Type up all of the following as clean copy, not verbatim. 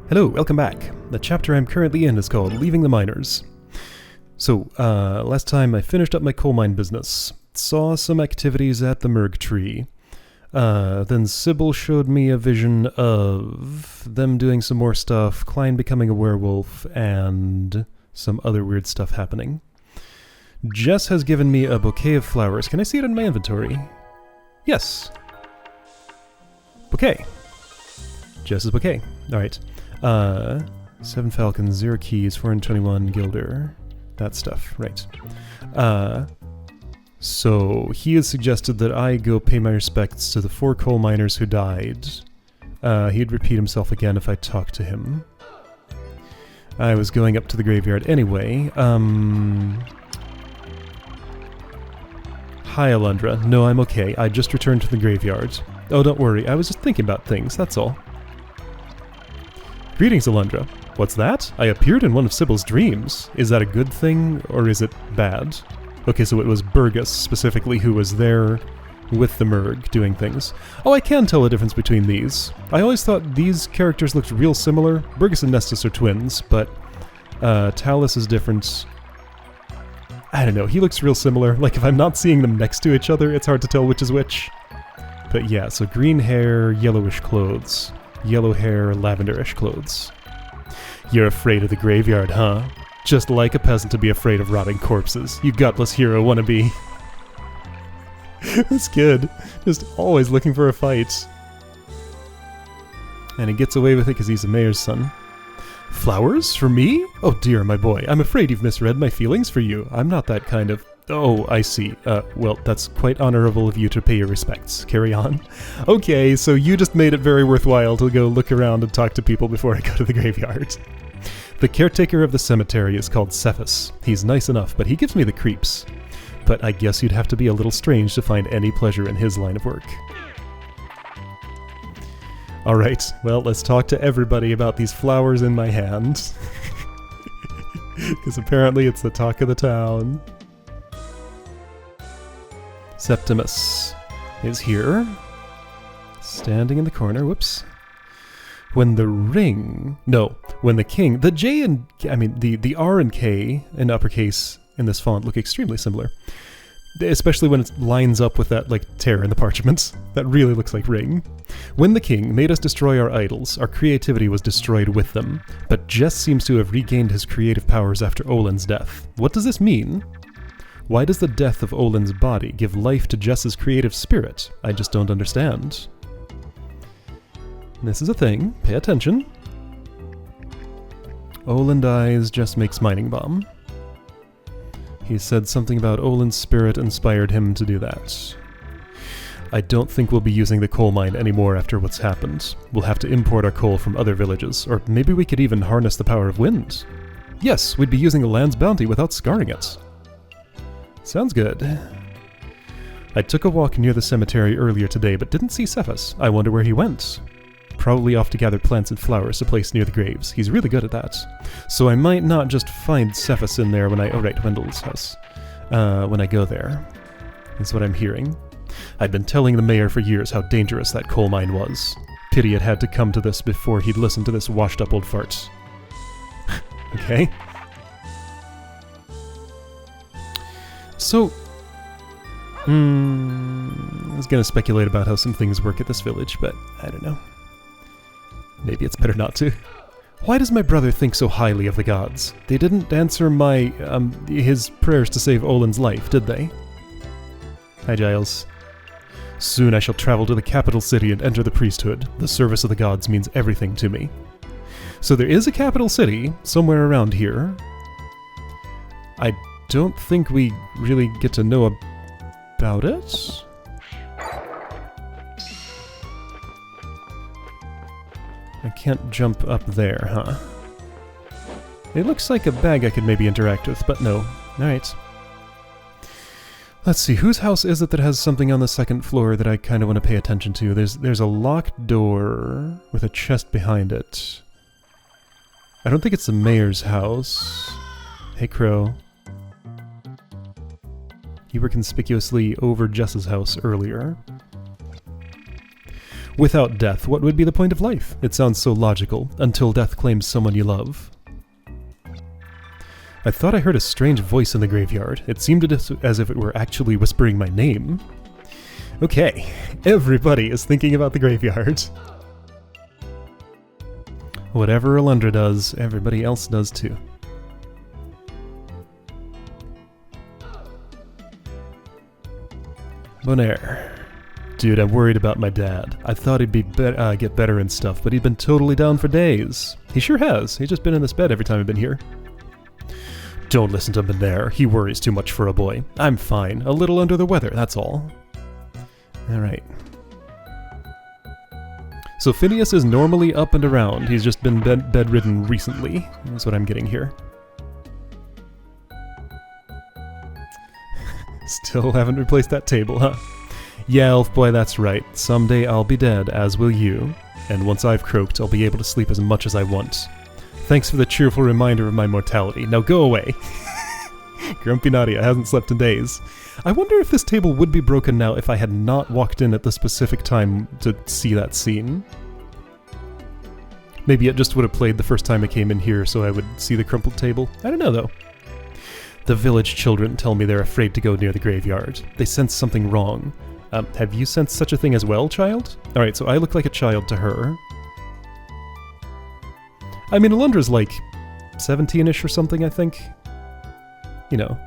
Hello, welcome back. The chapter I'm currently in is called Leaving the Miners. So, last time I finished up my coal mine business, saw some activities at the Merg Tree. Then Sybil showed me a vision of them doing some more stuff, Klein becoming a werewolf, and some other weird stuff happening. Jess has given me a bouquet of flowers. Can I see it in my inventory? Yes. Bouquet. Jess's bouquet. Alright. 7 falcons, 0 keys, 421 guilder. That stuff, right. So he has suggested that I go pay my respects to the 4 coal miners who died. He'd repeat himself again if I talked to him. I was going up to the graveyard anyway. Hi, Alundra. No, I'm okay. I just returned to the graveyard. Oh, don't worry. I was just thinking about things, that's all. Greetings, Alundra. What's that? I appeared in one of Sybil's dreams. Is that a good thing, or is it bad? Okay, so it was Burgess, specifically, who was there with the Merg, doing things. Oh, I can tell a difference between these. I always thought these characters looked real similar. Burgess and Nestus are twins, but Talus is different. I don't know, he looks real similar. Like, if I'm not seeing them next to each other, it's hard to tell which is which. But yeah, so green hair, yellowish clothes. Yellow hair, lavenderish clothes. You're afraid of the graveyard, huh? Just like a peasant to be afraid of rotting corpses. You gutless hero wannabe. This kid, just always looking for a fight. And he gets away with it because he's a mayor's son. Flowers? For me? Oh dear, my boy, I'm afraid you've misread my feelings for you. I'm not that kind of... Oh, I see. Well, that's quite honorable of you to pay your respects. Carry on. Okay, so you just made it very worthwhile to go look around and talk to people before I go to the graveyard. The caretaker of the cemetery is called Cephas. He's nice enough, but he gives me the creeps. But I guess you'd have to be a little strange to find any pleasure in his line of work. Alright, well, let's talk to everybody about these flowers in my hand. Because apparently it's the talk of the town. Septimus is here, standing in the corner. Whoops. When the king, the J and, the R and K in uppercase in this font look extremely similar. Especially when it lines up with that, tear in the parchment. That really looks like ring. When the king made us destroy our idols, our creativity was destroyed with them. But Jess seems to have regained his creative powers after Olin's death. What does this mean? Why does the death of Olin's body give life to Jess's creative spirit? I just don't understand. This is a thing. Pay attention. Olin dies, Jess makes mining bomb. He said something about Olin's spirit inspired him to do that. I don't think we'll be using the coal mine anymore after what's happened. We'll have to import our coal from other villages, or maybe we could even harness the power of wind. Yes, we'd be using the land's bounty without scarring it. Sounds good. I took a walk near the cemetery earlier today, but didn't see Cephas. I wonder where he went. Probably off to gather plants and flowers to place near the graves. He's really good at that. So I might not just find Cephas in there when I... Oh, right, Wendell's house. When I go there. That's what I'm hearing. I'd been telling the mayor for years how dangerous that coal mine was. Pity it had to come to this before he'd listened to this washed-up old fart. Okay. So, I was going to speculate about how some things work at this village, but I don't know. Maybe it's better not to. Why does my brother think so highly of the gods? They didn't answer his prayers to save Olin's life, did they? Hi, Giles. Soon I shall travel to the capital city and enter the priesthood. The service of the gods means everything to me. So there is a capital city, somewhere around here. I don't think we really get to know about it. I can't jump up there, huh? It looks like a bag I could maybe interact with, but no. Alright. Let's see, whose house is it that has something on the second floor that I kind of want to pay attention to? There's a locked door with a chest behind it. I don't think it's the mayor's house. Hey, Crow. You were conspicuously over Jess's house earlier. Without death, what would be the point of life? It sounds so logical, until death claims someone you love. I thought I heard a strange voice in the graveyard. It seemed as if it were actually whispering my name. Okay, everybody is thinking about the graveyard. Whatever Alundra does, everybody else does too. Bonaire. Dude, I'm worried about my dad. I thought he'd get better and stuff, but he'd been totally down for days. He sure has. He's just been in this bed every time I've been here. Don't listen to Bonaire. He worries too much for a boy. I'm fine. A little under the weather, that's all. Alright. So Phineas is normally up and around. He's just been bedridden recently. That's what I'm getting here. Still haven't replaced that table, huh? Yeah, elf boy, that's right. Someday I'll be dead, as will you. And once I've croaked, I'll be able to sleep as much as I want. Thanks for the cheerful reminder of my mortality. Now go away. Grumpy Nadia hasn't slept in days. I wonder if this table would be broken now if I had not walked in at the specific time to see that scene. Maybe it just would have played the first time I came in here so I would see the crumpled table. I don't know though. The village children tell me they're afraid to go near the graveyard. They sense something wrong. Have you sensed such a thing as well, child? Alright, so I look like a child to her. I mean, Alundra's like 17-ish or something, I think. You know.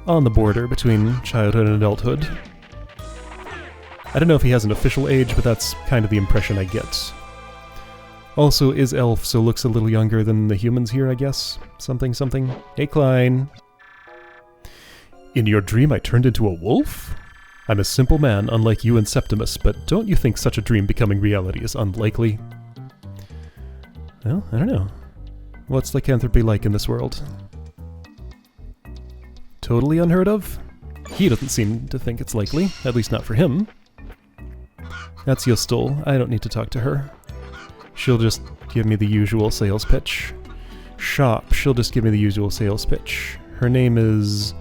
On the border between childhood and adulthood. I don't know if he has an official age, but that's kind of the impression I get. Also, is elf, so looks a little younger than the humans here, I guess. Something, something. Hey, Klein. In your dream I turned into a wolf? I'm a simple man, unlike you and Septimus, but don't you think such a dream becoming reality is unlikely? Well, I don't know. What's lycanthropy like in this world? Totally unheard of? He doesn't seem to think it's likely, at least not for him. That's Yostul. I don't need to talk to her. She'll just give me the usual sales pitch. Shop. She'll just give me the usual sales pitch. Her name is...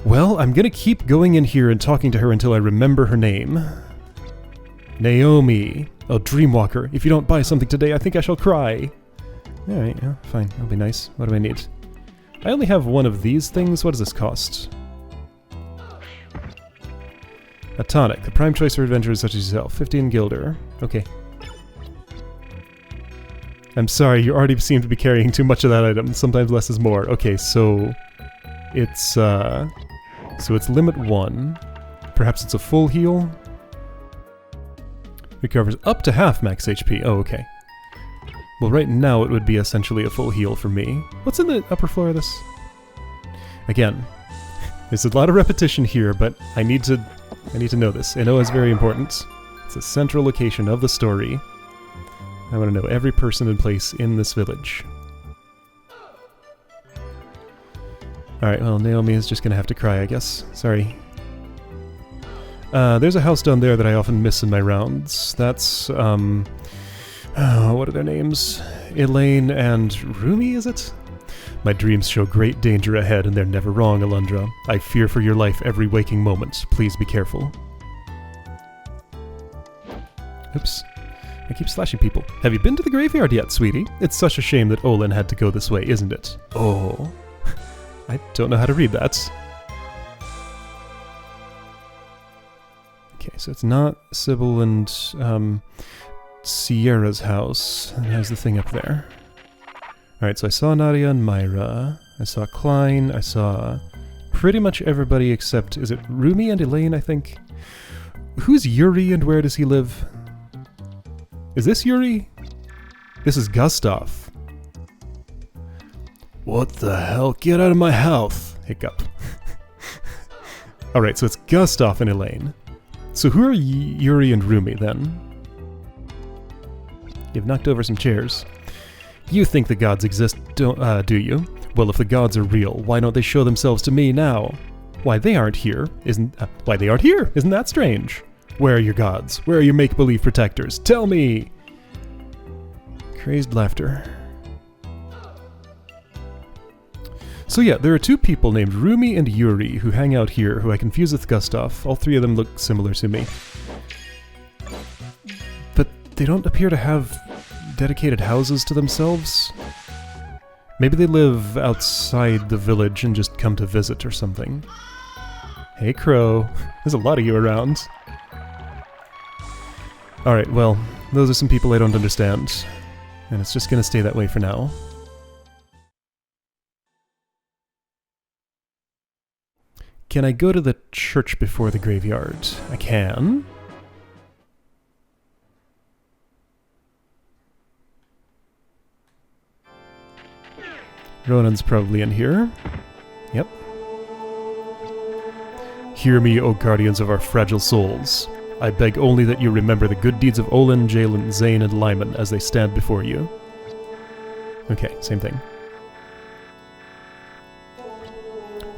Well, I'm gonna keep going in here and talking to her until I remember her name. Naomi. Oh, Dreamwalker. If you don't buy something today, I think I shall cry. Alright, yeah, fine. That'll be nice. What do I need? I only have one of these things. What does this cost? A tonic. A prime choice for adventurers such as yourself. 15 guilder. Okay. I'm sorry, you already seem to be carrying too much of that item. Sometimes less is more. Okay, so... It's, So it's limit 1. Perhaps it's a full heal? Recovers up to half max HP. Oh, okay. Well, right now it would be essentially a full heal for me. What's in the upper floor of this? Again, there's a lot of repetition here, but I need to know this. I know it's very important. It's a central location of the story. I want to know every person and place in this village. Alright, well, Naomi is just gonna have to cry, I guess. Sorry. There's a house down there that I often miss in my rounds. That's, what are their names? Elaine and Rumi, is it? My dreams show great danger ahead, and they're never wrong, Alundra. I fear for your life every waking moment. Please be careful. Oops. I keep slashing people. Have you been to the graveyard yet, sweetie? It's such a shame that Olin had to go this way, isn't it? Oh... I don't know how to read that. Okay, so it's not Sybil and Sierra's house. And there's the thing up there. Alright, so I saw Nadia and Myra. I saw Klein. I saw pretty much everybody except... Is it Rumi and Elaine, I think? Who's Yuri and where does he live? Is this Yuri? This is Gustav. What the hell? Get out of my house! Hiccup. Alright, so it's Gustav and Elaine. So who are Yuri and Rumi, then? You've knocked over some chairs. You think the gods exist, do you? Well, if the gods are real, why don't they show themselves to me now? Why they aren't here? Isn't that strange? Where are your gods? Where are your make-believe protectors? Tell me! Crazed laughter. So yeah, there are two people named Rumi and Yuri who hang out here, who I confuse with Gustav. All three of them look similar to me. they don't appear to have dedicated houses to themselves. Maybe they live outside the village and just come to visit or something. Hey, Crow. There's a lot of you around. Alright, well, those are some people I don't understand. And it's just gonna stay that way for now. Can I go to the church before the graveyard? I can. Ronan's probably in here. Yep. Hear me, O guardians of our fragile souls. I beg only that you remember the good deeds of Olin, Jalen, Zane, and Lyman as they stand before you. Okay, same thing.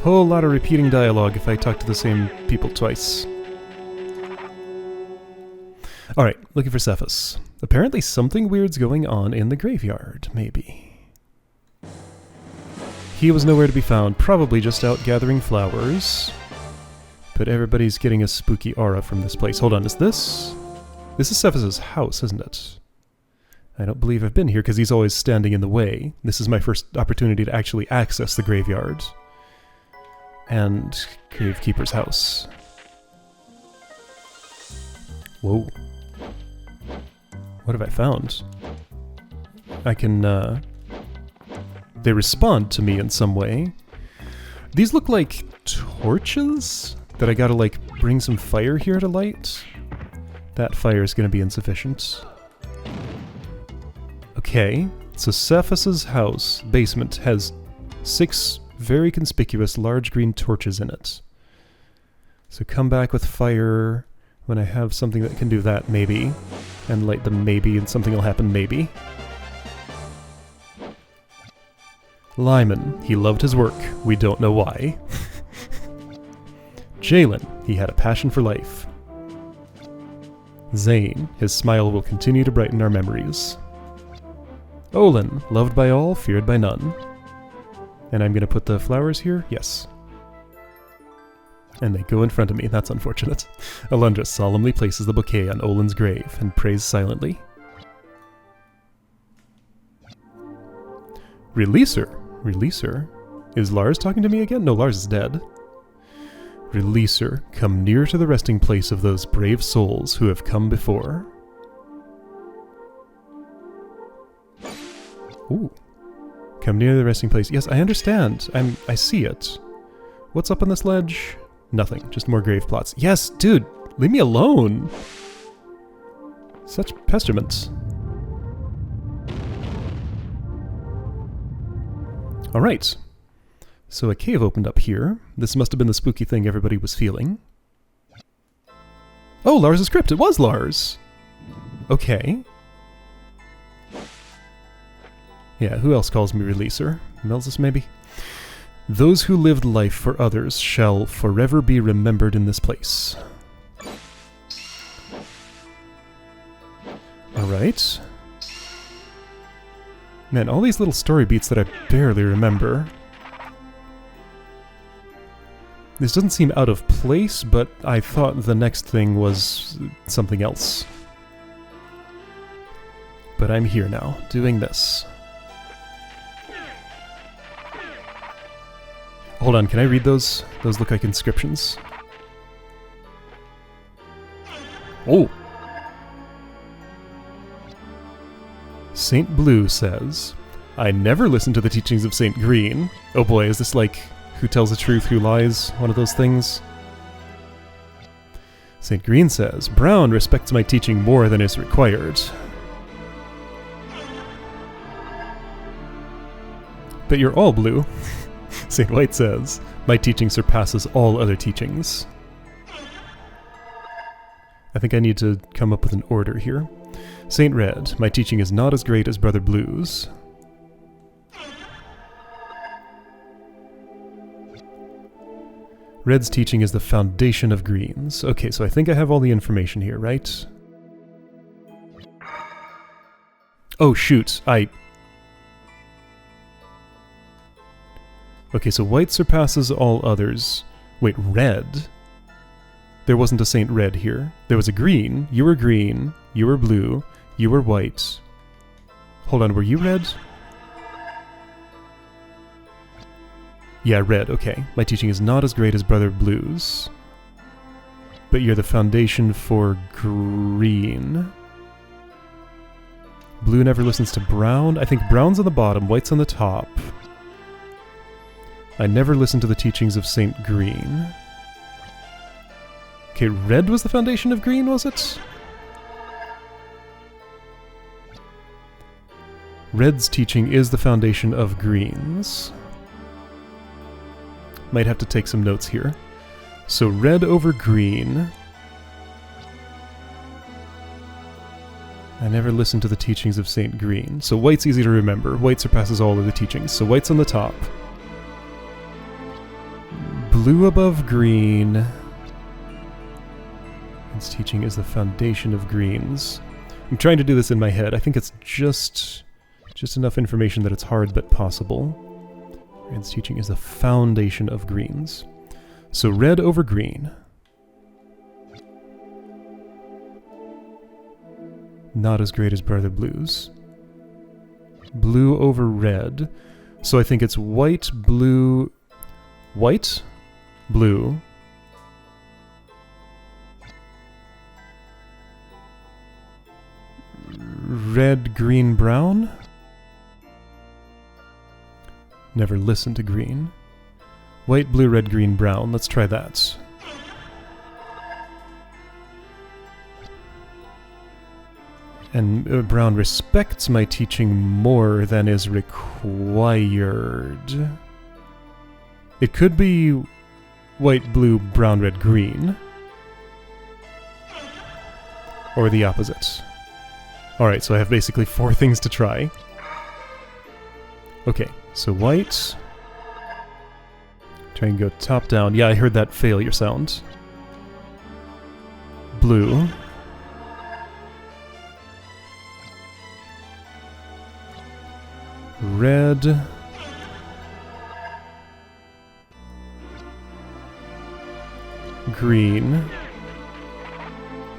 Whole lot of repeating dialogue if I talk to the same people twice. Alright, looking for Cephas. Apparently something weird's going on in the graveyard, maybe. He was nowhere to be found, probably just out gathering flowers. But everybody's getting a spooky aura from this place. Hold on, is this? This is Cephas' house, isn't it? I don't believe I've been here because he's always standing in the way. This is my first opportunity to actually access the graveyard. And Gravekeeper's house. Whoa. What have I found? I can, they respond to me in some way. These look like torches that I gotta, like, bring some fire here to light. That fire is gonna be insufficient. Okay, so Cephas' house, basement, has 6 very conspicuous large green torches in it. So come back with fire when I have something that can do that, maybe. And light them, maybe, and something will happen, maybe. Lyman, he loved his work. We don't know why. Jalen, he had a passion for life. Zane, his smile will continue to brighten our memories. Olin, loved by all, feared by none. And I'm going to put the flowers here? Yes. And they go in front of me. That's unfortunate. Alundra solemnly places the bouquet on Olin's grave and prays silently. Releaser? Releaser? Is Lars talking to me again? No, Lars is dead. Releaser, come near to the resting place of those brave souls who have come before. Ooh. Come near the resting place. Yes, I understand. I see it. What's up on this ledge? Nothing. Just more grave plots. Yes, dude! Leave me alone! Such pestilence. Alright. So a cave opened up here. This must have been the spooky thing everybody was feeling. Oh, Lars' crypt! It was Lars! Okay. Yeah, who else calls me Releaser? Melzus, maybe? Those who lived life for others shall forever be remembered in this place. Alright. Man, all these little story beats that I barely remember. This doesn't seem out of place, but I thought the next thing was something else. But I'm here now, doing this. Hold on, can I read those? Those look like inscriptions. Oh! Saint Blue says, I never listened to the teachings of Saint Green. Oh boy, is this like, who tells the truth, who lies? One of those things? Saint Green says, Brown respects my teaching more than is required. But you're all blue. St. White says, my teaching surpasses all other teachings. I think I need to come up with an order here. St. Red, my teaching is not as great as Brother Blue's. Red's teaching is the foundation of Green's. Okay, so I think I have all the information here, right? Oh shoot, Okay, so white surpasses all others. Wait, red? There wasn't a Saint Red here. There was a green, you were blue, You were white. Hold on, were you red? Yeah, red, okay. My teaching is not as great as Brother Blue's. But you're the foundation for green. Blue never listens to brown. I think brown's on the bottom, white's on the top. I never listened to the teachings of Saint Green. Okay, red was the foundation of green, was it? Red's teaching is the foundation of green's. Might have to take some notes here. So red over green. I never listened to the teachings of Saint Green. So white's easy to remember. White surpasses all of the teachings. So white's on the top. Blue above green. Its teaching is the foundation of greens. I'm trying to do this in my head. I think it's just enough information that it's hard but possible. Red's teaching is the foundation of greens. So red over green. Not as great as Brother Blue's. Blue over red. So I think it's white, blue... White? Blue. Red, green, brown? Never listened to green. White, blue, red, green, brown. Let's try that. And brown respects my teaching more than is required. It could be white, blue, brown, red, green. Or the opposite. Alright, so I have basically 4 things to try. Okay, so white. Try and go top down. Yeah, I heard that failure sound. Blue. Red. Green.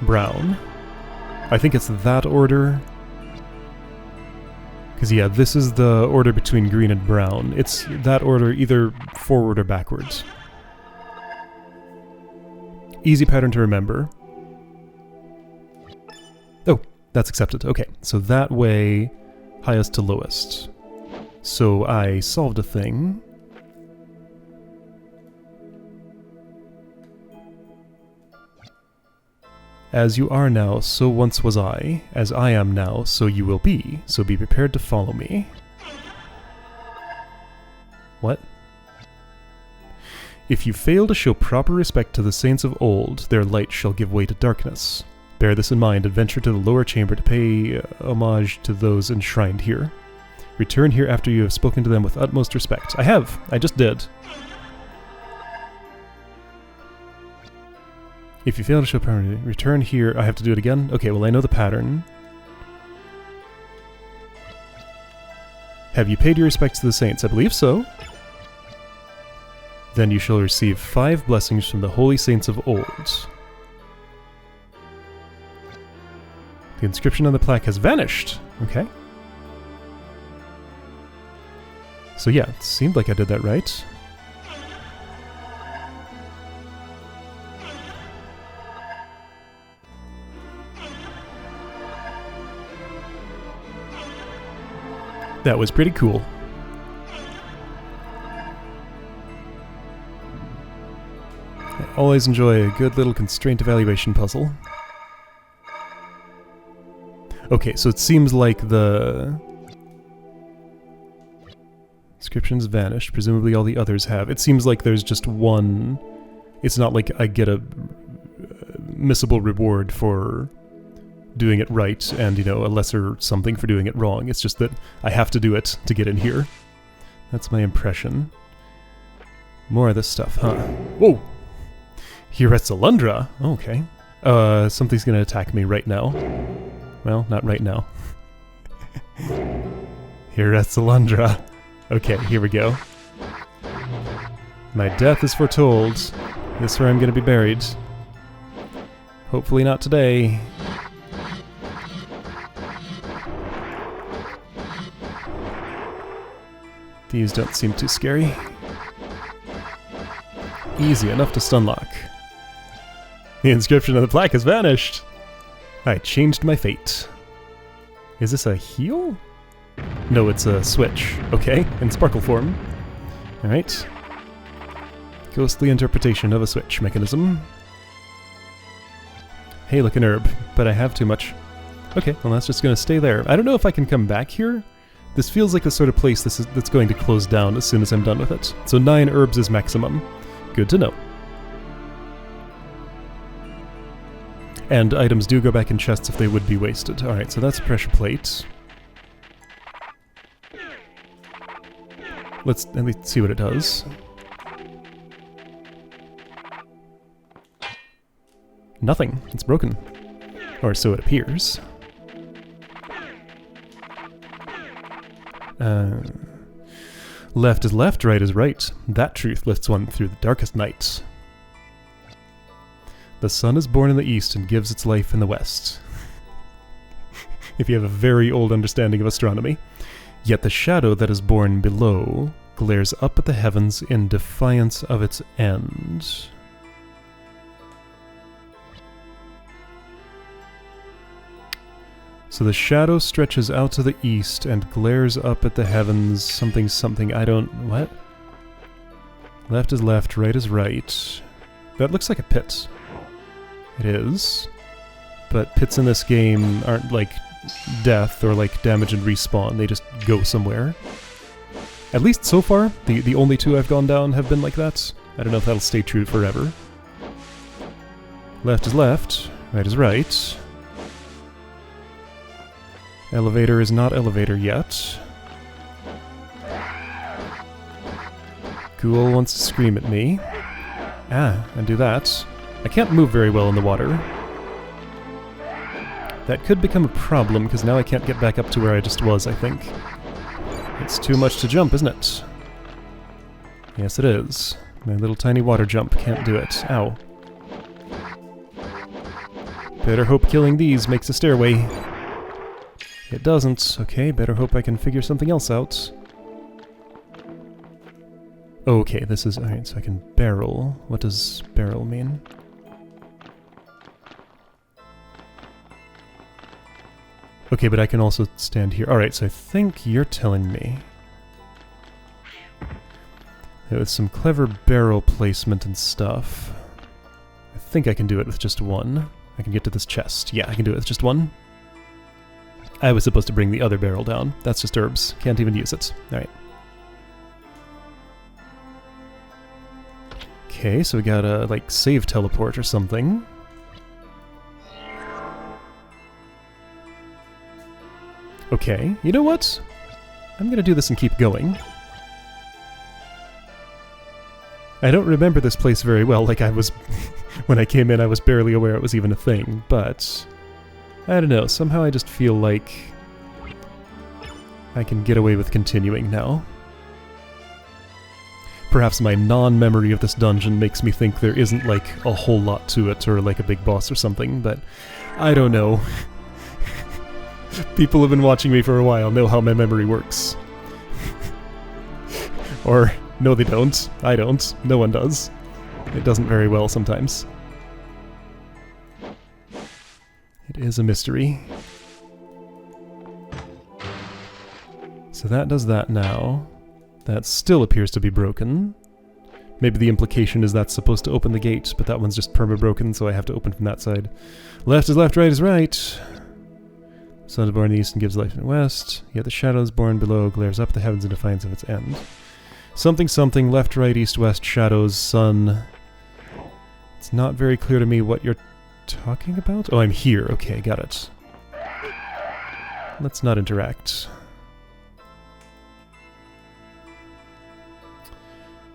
Brown. I think it's that order. Because, yeah, this is the order between green and brown. It's that order either forward or backwards. Easy pattern to remember. Oh, that's accepted. Okay, so that way, highest to lowest. So I solved a thing. As you are now, so once was I. As I am now, so you will be. So be prepared to follow me. What? If you fail to show proper respect to the saints of old, their light shall give way to darkness. Bear this in mind and venture to the lower chamber to pay homage to those enshrined here. Return here after you have spoken to them with utmost respect. I have! I just did. If you fail to show properly, return here. I have to do it again? Okay, well I know the pattern. Have you paid your respects to the saints? I believe so. Then you shall receive 5 blessings from the holy saints of old. The inscription on the plaque has vanished. Okay. So yeah, it seemed like I did that right. That was pretty cool. I always enjoy a good little constraint evaluation puzzle. Okay, so it seems like the inscriptions vanished. Presumably all the others have. It seems like there's just one. It's not like I get a missable reward for doing it right and, you know, a lesser something for doing it wrong. It's just that I have to do it to get in here. That's my impression. More of this stuff, huh? Whoa! Here at Alundra? Okay. Something's gonna attack me right now. Well, not right now. Here at Alundra. Okay, here we go. My death is foretold. This is where I'm gonna be buried. Hopefully not today. These don't seem too scary. Easy enough to stunlock. The inscription on the plaque has vanished! I changed my fate. Is this a heal? No, it's a switch. Okay, in sparkle form. Alright. Ghostly interpretation of a switch mechanism. Hey, look, an herb, but I have too much. Okay, well that's just gonna stay there. I don't know if I can come back here. This feels like the sort of place that's going to close down as soon as I'm done with it. So 9 herbs is maximum. Good to know. And items do go back in chests if they would be wasted. Alright, so that's a pressure plate. Let's see what it does. Nothing. It's broken. Or so it appears. Left is left, right is right. That truth lifts one through the darkest night. The sun is born in the east and gives its life in the west. If you have a very old understanding of astronomy. Yet the shadow that is born below glares up at the heavens in defiance of its end. So the shadow stretches out to the east and glares up at the heavens, something something, I don't... what? Left is left, right is right. That looks like a pit. It is. But pits in this game aren't like death or like damage and respawn, they just go somewhere. At least so far, the only 2 I've gone down have been like that. I don't know if that'll stay true forever. Left is left, right is right. Elevator is not elevator yet. Ghoul wants to scream at me. Ah, and do that. I can't move very well in the water. That could become a problem, because now I can't get back up to where I just was, I think. It's too much to jump, isn't it? Yes, it is. My little tiny water jump can't do it. Ow. Better hope killing these makes a stairway. It doesn't. Okay, better hope I can figure something else out. Okay, this is... alright, so I can barrel. What does barrel mean? Okay, but I can also stand here. Alright, so I think you're telling me that with some clever barrel placement and stuff, I think I can do it with just 1. I can get to this chest. Yeah, I can do it with just 1. I was supposed to bring the other barrel down. That's just herbs. Can't even use it. Alright. Okay, so we got a, like, save teleport or something. Okay, you know what? I'm gonna do this and keep going. I don't remember this place very well, like I was... when I came in I was barely aware it was even a thing, but... I don't know, somehow I just feel like I can get away with continuing now. Perhaps my non-memory of this dungeon makes me think there isn't like a whole lot to it or like a big boss or something, but I don't know. People who have been watching me for a while know how my memory works. Or, no they don't. I don't. No one does. It doesn't very well sometimes. It is a mystery. So that does that now. That still appears to be broken. Maybe the implication is that's supposed to open the gate, but that one's just perma-broken, so I have to open from that side. Left is left, right is right. Sun is born in the east and gives life in the west. Yet the shadow is born below, glares up at the heavens in defiance of its end. Something something, left, right, east, west, shadows, sun. It's not very clear to me what you're talking about? Oh, I'm here. Okay, got it. Let's not interact.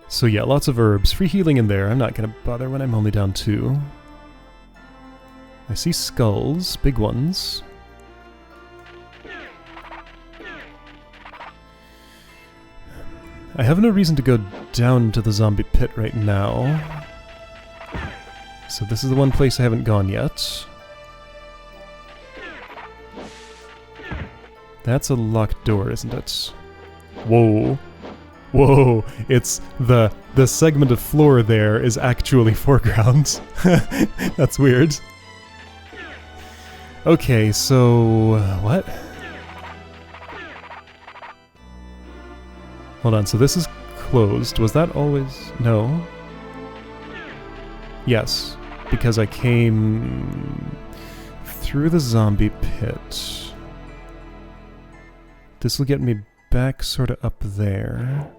So yeah, lots of herbs. Free healing in there. I'm not gonna bother when I'm only down 2. I see skulls. Big ones. I have no reason to go down to the zombie pit right now. So this is the one place I haven't gone yet. That's a locked door, isn't it? Whoa. Whoa, it's the segment of floor there is actually foreground. That's weird. Okay, so what? Hold on, so this is closed. Was that always... No. Yes, because I came through the zombie pit. This will get me back sort of up there.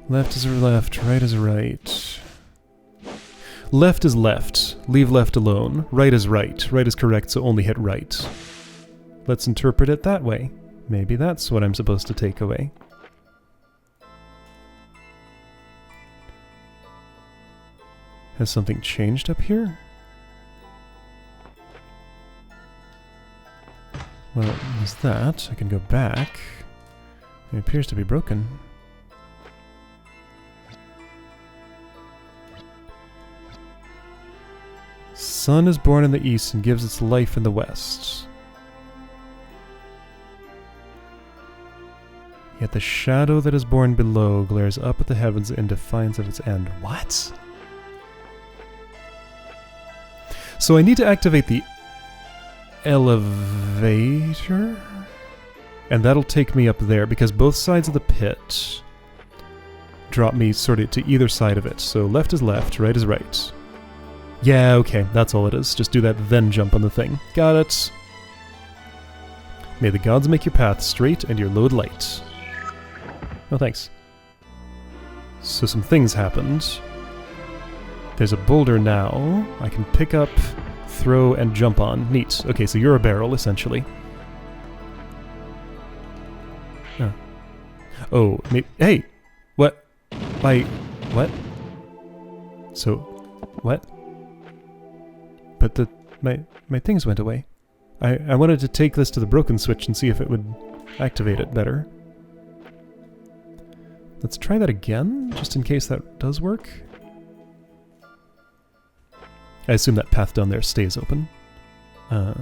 Left is left, right is right. Left is left. Leave left alone. Right is right. Right is correct, so only hit right. Let's interpret it that way. Maybe that's what I'm supposed to take away. Has something changed up here? Well, there's that. I can go back. It appears to be broken. Sun is born in the east and gives its life in the west. Yet the shadow that is born below glares up at the heavens in defiance of its end. What? So I need to activate the elevator? And that'll take me up there, because both sides of the pit drop me sort of to either side of it. So left is left, right is right. Yeah, okay, that's all it is. Just do that, then jump on the thing. Got it. May the gods make your path straight and your load light. Oh, thanks. So some things happened. There's a boulder now. I can pick up, throw, and jump on. Neat. Okay, so you're a barrel, essentially. Oh. Oh, hey! What? What? So, what? But my things went away. I wanted to take this to the broken switch and see if it would activate it better. Let's try that again, just in case that does work. I assume that path down there stays open. May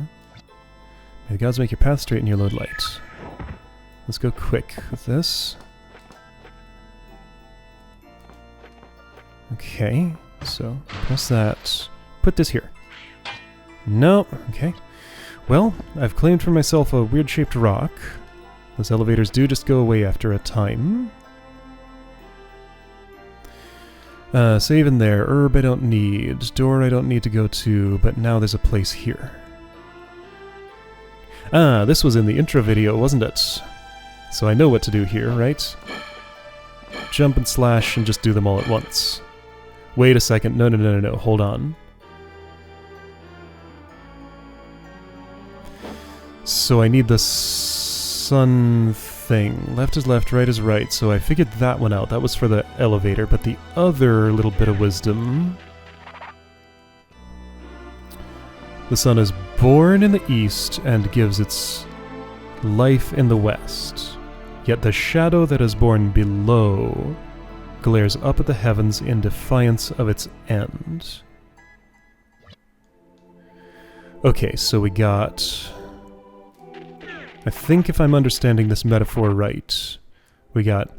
the gods make your path straight and your load light. Let's go quick with this. Okay, so press that. Put this here. No, okay. Well, I've claimed for myself a weird-shaped rock. Those elevators do just go away after a time. Save in there. Herb I don't need. Door I don't need to go to, but now there's a place here. Ah, this was in the intro video, wasn't it? So I know what to do here, right? Jump and slash and just do them all at once. Wait a second. No. Hold on. So I need the sun thing. Left is left, right is right. So I figured that one out. That was for the elevator. But the other little bit of wisdom... The sun is born in the east and gives its life in the west. Yet the shadow that is born below glares up at the heavens in defiance of its end. Okay, so we got... I think if I'm understanding this metaphor right, we got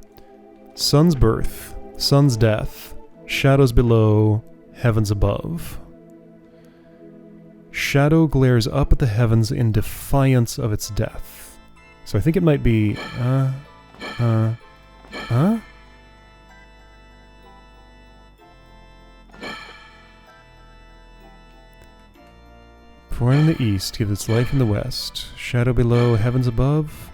sun's birth, sun's death, shadows below, heavens above. Shadow glares up at the heavens in defiance of its death. So I think it might be... Born in the east, gives its life in the west. Shadow below, heavens above.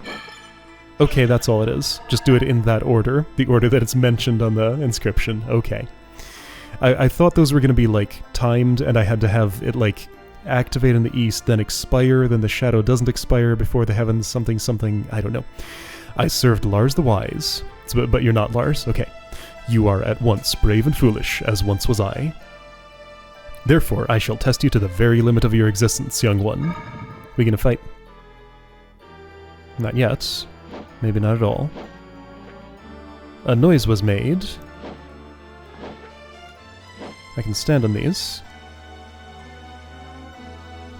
Okay, that's all it is. Just do it in that order. The order that it's mentioned on the inscription. Okay. I thought those were going to be, like, timed, and I had to have it, like, activate in the east, then expire, then the shadow doesn't expire before the heavens, something, I don't know. I served Lars the Wise. But you're not Lars? Okay. You are at once brave and foolish, as once was I. Therefore, I shall test you to the very limit of your existence, young one. We gonna fight? Not yet. Maybe not at all. A noise was made. I can stand on these.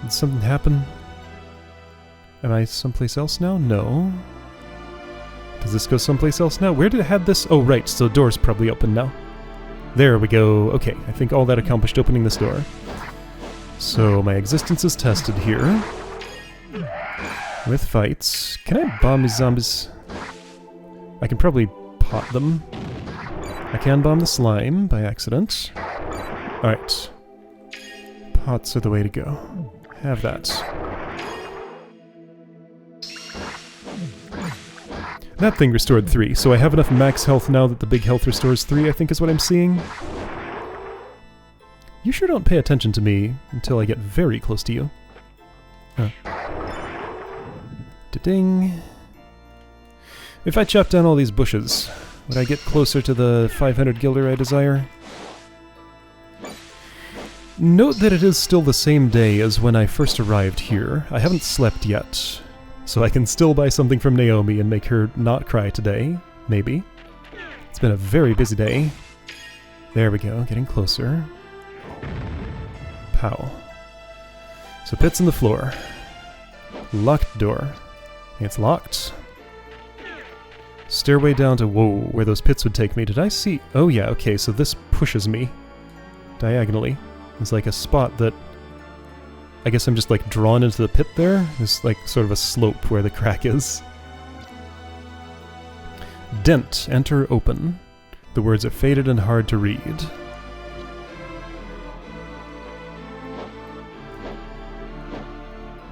Did something happen? Am I someplace else now? No. Does this go someplace else now? Where did it have this? Oh, right, so the door's probably open now. There we go. Okay, I think all that accomplished opening this door. So my existence is tested here. With fights. Can I bomb these zombies? I can probably pot them. I can bomb the slime by accident. Alright. Pots are the way to go. Have that. That thing restored 3, so I have enough max health now that the big health restores 3, I think is what I'm seeing. You sure don't pay attention to me until I get very close to you. Huh. Da-ding. If I chop down all these bushes, would I get closer to the 500 guilder I desire? Note that it is still the same day as when I first arrived here. I haven't slept yet, so I can still buy something from Naomi and make her not cry today. Maybe. It's been a very busy day. There we go, getting closer. Pow. So pits in the floor. Locked door. It's locked. Stairway down to, whoa, where those pits would take me. Did I see? Oh yeah, okay, so this pushes me diagonally. There's like a spot that I guess I'm just like drawn into the pit there. There's like sort of a slope where the crack is. Dent, enter, open. The words are faded and hard to read.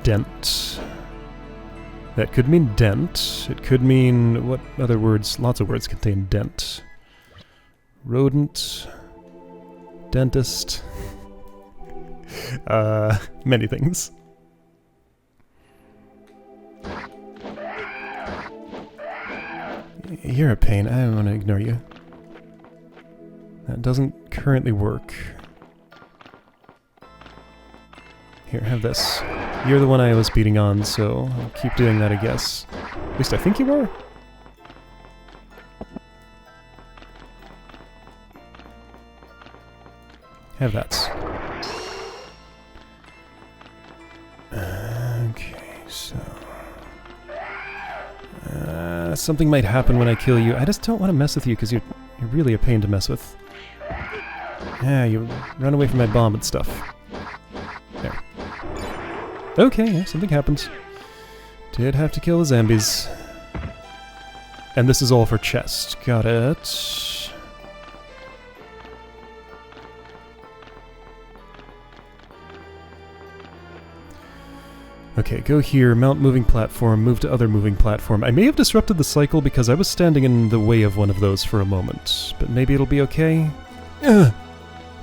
Dent. That could mean dent. It could mean... what other words? Lots of words contain dent. Rodent. Dentist. Many things. You're a pain. I want to ignore you. That doesn't currently work. Here, have this. You're the one I was beating on, so I'll keep doing that, I guess. At least I think you are. Have that. Okay, so... something might happen when I kill you. I just don't want to mess with you, because you're really a pain to mess with. Yeah, you run away from my bomb and stuff. There. Okay, yeah, something happened. Did have to kill the zombies. And this is all for chest. Got it. Okay, go here, mount moving platform, move to other moving platform. I may have disrupted the cycle because I was standing in the way of one of those for a moment, but maybe it'll be okay? Ugh.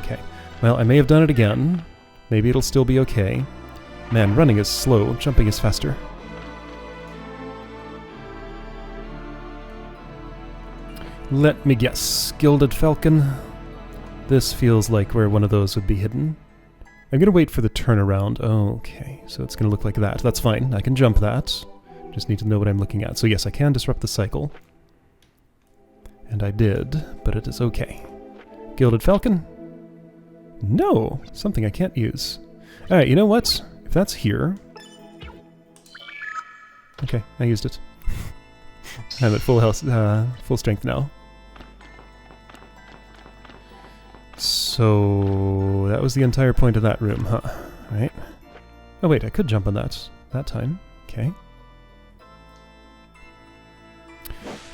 Okay, well, I may have done it again. Maybe it'll still be okay. Man, running is slow, jumping is faster. Let me guess, Gilded Falcon? This feels like where one of those would be hidden. I'm gonna wait for the turnaround. Oh, okay, so it's gonna look like that. That's fine, I can jump that. Just need to know what I'm looking at. So yes, I can disrupt the cycle. And I did, but it is okay. Gilded Falcon? No! Something I can't use. Alright, you know what? If that's here... Okay, I used it. I'm at full health, full strength now. So that was the entire point of that room, huh? Right? Oh wait, I could jump on that time. Okay.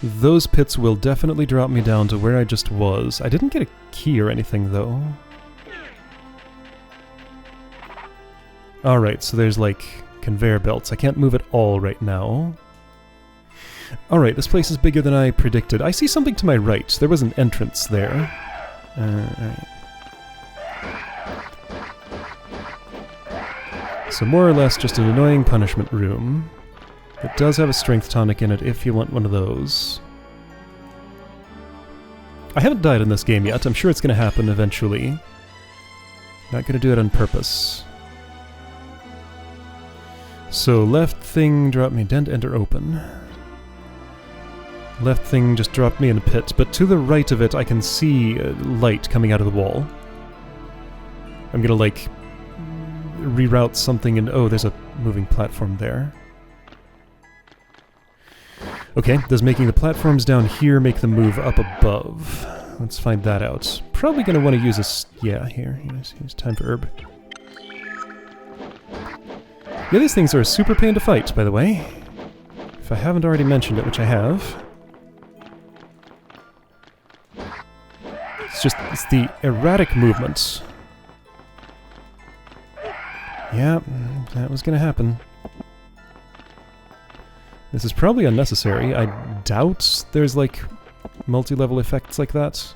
Those pits will definitely drop me down to where I just was. I didn't get a key or anything, though. Alright, so there's like conveyor belts. I can't move at all right now. Alright, this place is bigger than I predicted. I see something to my right. There was an entrance there. Alright. So more or less just an annoying punishment room. It does have a strength tonic in it if you want one of those. I haven't died in this game yet. I'm sure it's going to happen eventually. Not going to do it on purpose. So left thing dropped me dent, enter, open. Left thing just dropped me in a pit, but to the right of it I can see light coming out of the wall. I'm gonna like reroute something and oh, there's a moving platform there. Okay, does making the platforms down here make them move up above? Let's find that out. Probably going to want to use a... yeah, here's time for herb. Yeah, these things are a super pain to fight, by the way. If I haven't already mentioned it, which I have. It's the erratic movements. Yeah, that was going to happen. This is probably unnecessary. I doubt there's, like, multi-level effects like that.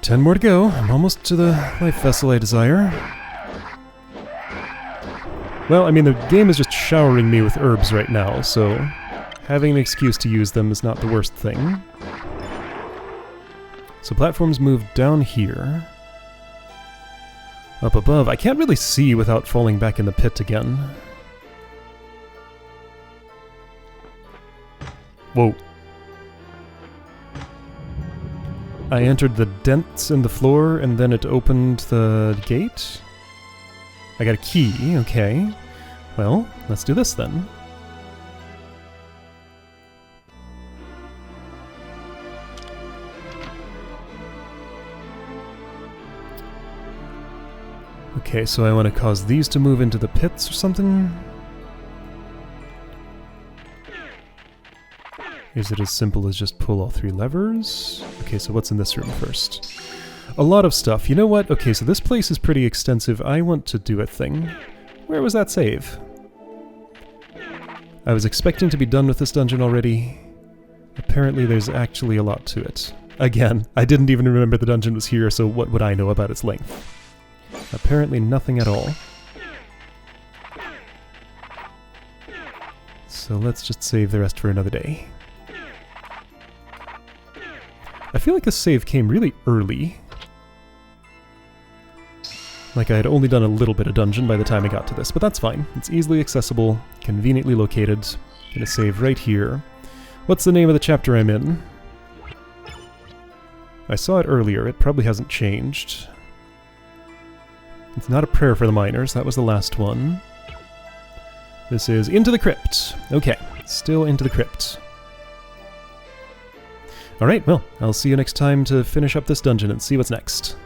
10 more to go. I'm almost to the life vessel I desire. Well, I mean, the game is just showering me with herbs right now, so having an excuse to use them is not the worst thing. So platforms move down here. Up above. I can't really see without falling back in the pit again. Whoa. I entered the dents in the floor and then it opened the gate? I got a key, okay. Well, let's do this then. Okay, so I want to cause these to move into the pits or something? Is it as simple as just pull all 3 levers? Okay, so what's in this room first? A lot of stuff. You know what? Okay, so this place is pretty extensive. I want to do a thing. Where was that save? I was expecting to be done with this dungeon already. Apparently there's actually a lot to it. Again, I didn't even remember the dungeon was here, so what would I know about its length? Apparently nothing at all. So let's just save the rest for another day. I feel like this save came really early. Like I had only done a little bit of dungeon by the time I got to this, but that's fine. It's easily accessible, conveniently located. Gonna save right here. What's the name of the chapter I'm in? I saw it earlier, it probably hasn't changed. It's not a prayer for the miners, that was the last one. This is Into the Crypt. Okay, still Into the Crypt. Alright, well, I'll see you next time to finish up this dungeon and see what's next.